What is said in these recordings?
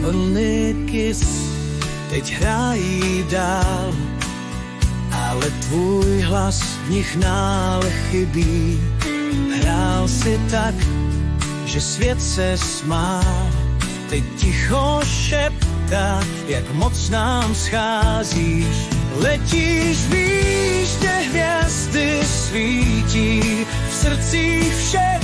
Only kiss teď hrají dál, ale tvůj hlas v nich nále chybí. Hrál si tak, že svět se smál, teď ticho šeptá, jak moc nám scházíš. Letíš výš, kde hvězdy svítí, v srdcích všech,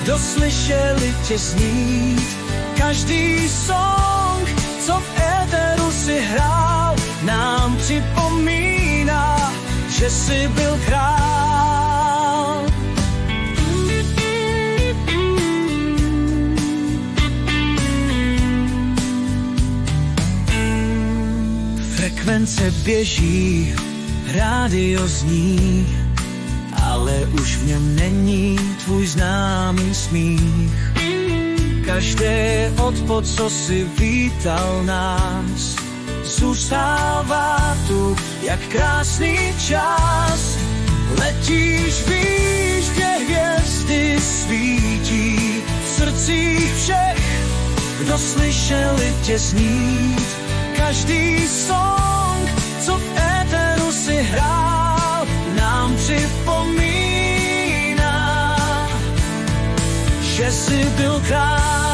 kdo slyšeli tě znít. Každý song, co v éteru si hrál, nám připomíná, že jsi byl král. Frekvence běží, rádio zní, ale už v něm není tvůj známý smích. Každé odpod, co si vítal nás, zůstává tu, jak krásný čas. Letíš výš, kde hvězdy svítí, v srdcích všech, kdo slyšeli tě znít. Každý song, co v éteru si hrál, nám připomíná, že jsi byl král.